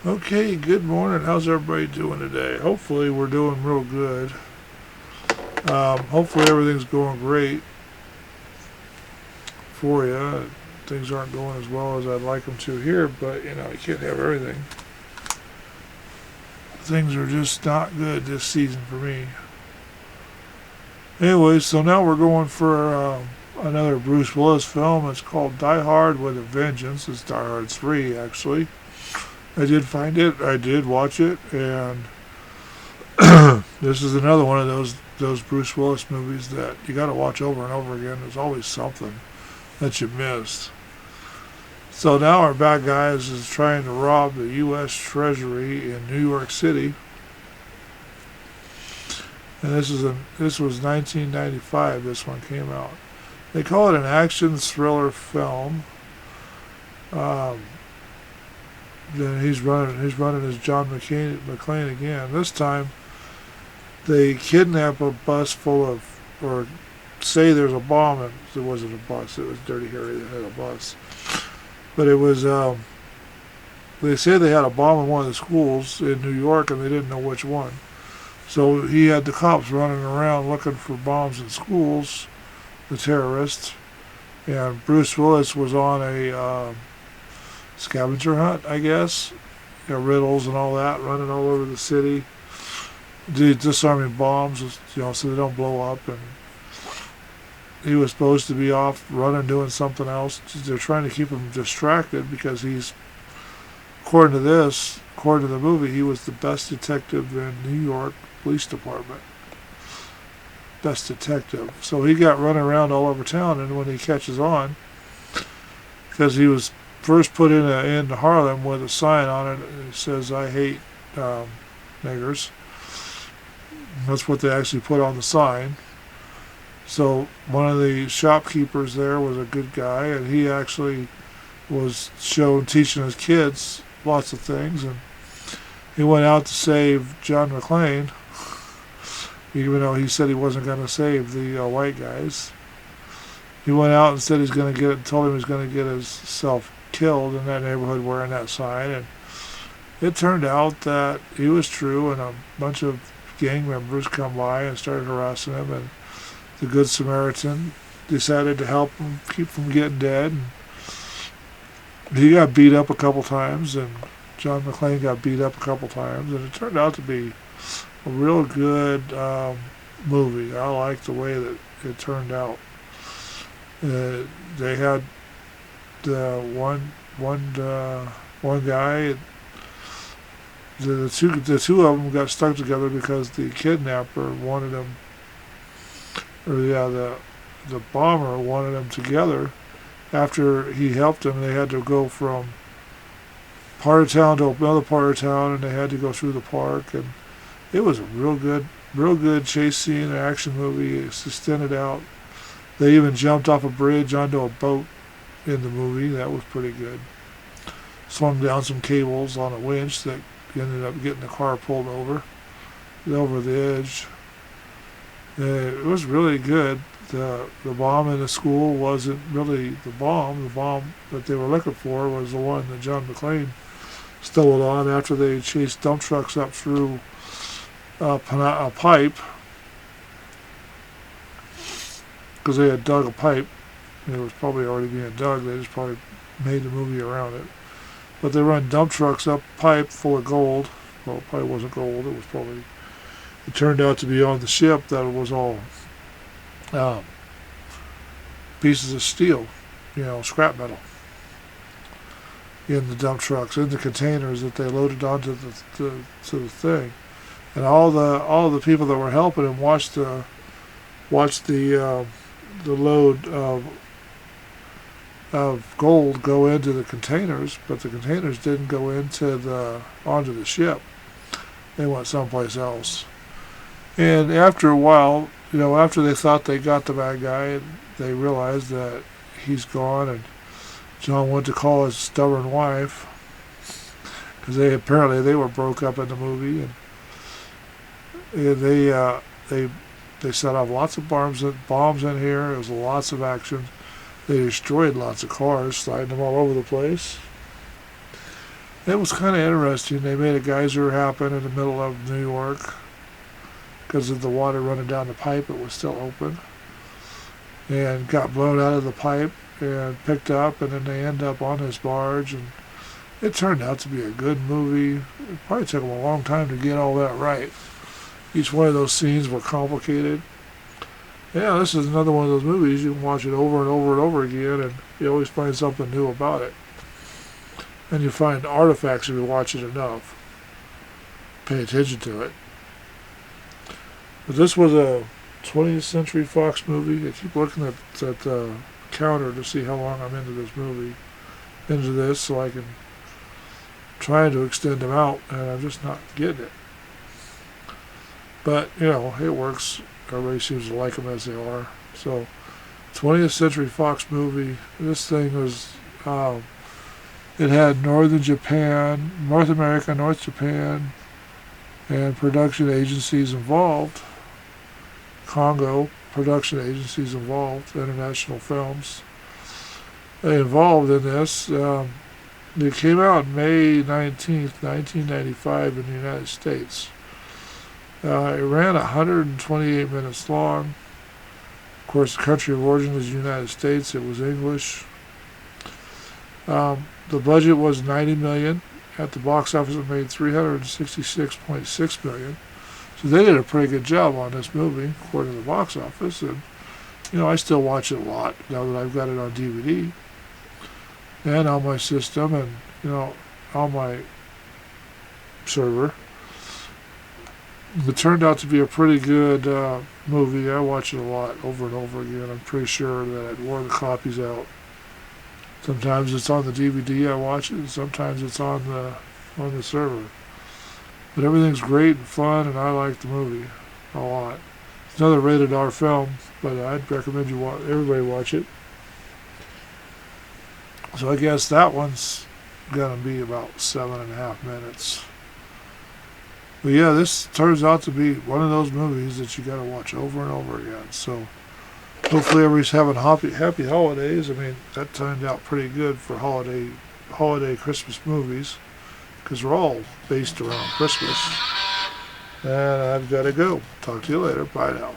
Okay, good morning. How's everybody doing today? Hopefully we're doing real good. Hopefully everything's going great for you. Things aren't going as well as I'd like them to here, but you can't have everything. Things are just not good this season for me. Anyway, so now we're going for another Bruce Willis film. It's called Die Hard with a Vengeance. It's Die Hard 3, actually. I did find it. I did watch it, and this is another one of those Bruce Willis movies that you got to watch over and over again. There's always something that you missed. So now our bad guy is trying to rob the U.S. Treasury in New York City, and this was 1995. This one came out. They call it an action thriller film. Um, then he's running as John McClane again. This time they kidnap a bus full of, or say there's a bomb, and it wasn't a bus, it was Dirty Harry that had a bus. But it was, they say they had a bomb in one of the schools in New York and they didn't know which one. So he had the cops running around looking for bombs in schools, the terrorists, and Bruce Willis was on a scavenger hunt, I guess. Riddles and all that, running all over the city, disarming bombs, so they don't blow up. And he was supposed to be off running, doing something else. They're trying to keep him distracted because according to the movie, he was the best detective in New York Police Department. Best detective. So he got running around all over town, and when he catches on, because he was first put in Harlem with a sign on it that says "I hate niggers." That's what they actually put on the sign. So one of the shopkeepers there was a good guy, and he actually was shown teaching his kids lots of things. And he went out to save John McClane, even though he said he wasn't going to save the white guys. He went out and said told him he's going to get himself killed in that neighborhood wearing that sign. And it turned out that he was true, and a bunch of gang members come by and started harassing him, and the Good Samaritan decided to help him keep from getting dead. And he got beat up a couple times, and John McClane got beat up a couple times, and it turned out to be a real good movie. I like the way that it turned out. They had the one guy. The two of them got stuck together because the kidnapper wanted them, the bomber wanted them together. After he helped them, they had to go from part of town to another part of town, and they had to go through the park. And it was a real good chase scene, an action movie. It's extended out. They even jumped off a bridge onto a boat in the movie. That was pretty good. Swung down some cables on a winch that ended up getting the car pulled over the edge. It was really good. The bomb in the school wasn't really the bomb. The bomb that they were looking for was the one that John McClane stole on after they chased dump trucks up through a pipe, because they had dug a pipe. It was probably already being dug. They just probably made the movie around it. But they run dump trucks up a pipe full of gold. Well, it probably wasn't gold. It turned out to be on the ship that it was all um, pieces of steel, scrap metal, in the dump trucks, in the containers that they loaded onto the thing. And all the people that were helping him watched the load of gold go into the containers, but the containers didn't go onto the ship. They went someplace else. And after a while, after they thought they got the bad guy, they realized that he's gone, and John went to call his stubborn wife, because they were broke up in the movie, and they set off lots of bombs in here. There was lots of action. They destroyed lots of cars, sliding them all over the place. It was kind of interesting. They made a geyser happen in the middle of New York because of the water running down the pipe. It was still open and got blown out of the pipe and picked up, and then they end up on this barge, and it turned out to be a good movie. It probably took them a long time to get all that right. Each one of those scenes were complicated. Yeah, this is another one of those movies. You can watch it over and over and over again, and you always find something new about it. And you find artifacts if you watch it enough. Pay attention to it. But this was a 20th Century Fox movie. I keep looking at that counter to see how long I'm into this movie, into this, so I can try to extend them out, and I'm just not getting it. But, it works. Everybody seems to like them as they are. So, 20th Century Fox movie. This thing was, it had North America, North Japan, and production agencies involved. Congo production agencies involved, international films. They involved in this. It came out May 19th, 1995 in the United States. It ran 128 minutes long. Of course, the country of origin is the United States. It was English. The budget was $90 million. At the box office, it made $366.6 million. So they did a pretty good job on this movie, according to the box office. And, I still watch it a lot now that I've got it on DVD and on my system and, on my server. It turned out to be a pretty good movie. I watch it a lot, over and over again. I'm pretty sure that I'd wore the copies out. Sometimes it's on the DVD I watch it, and sometimes it's on the server. But everything's great and fun, and I like the movie a lot. It's another rated R film, but I'd recommend everybody watch it. So I guess that one's going to be about 7.5 minutes. But yeah, this turns out to be one of those movies that you got to watch over and over again. So hopefully everybody's having happy holidays. I mean, that turned out pretty good for holiday Christmas movies, because we're all based around Christmas. And I've got to go. Talk to you later. Bye now.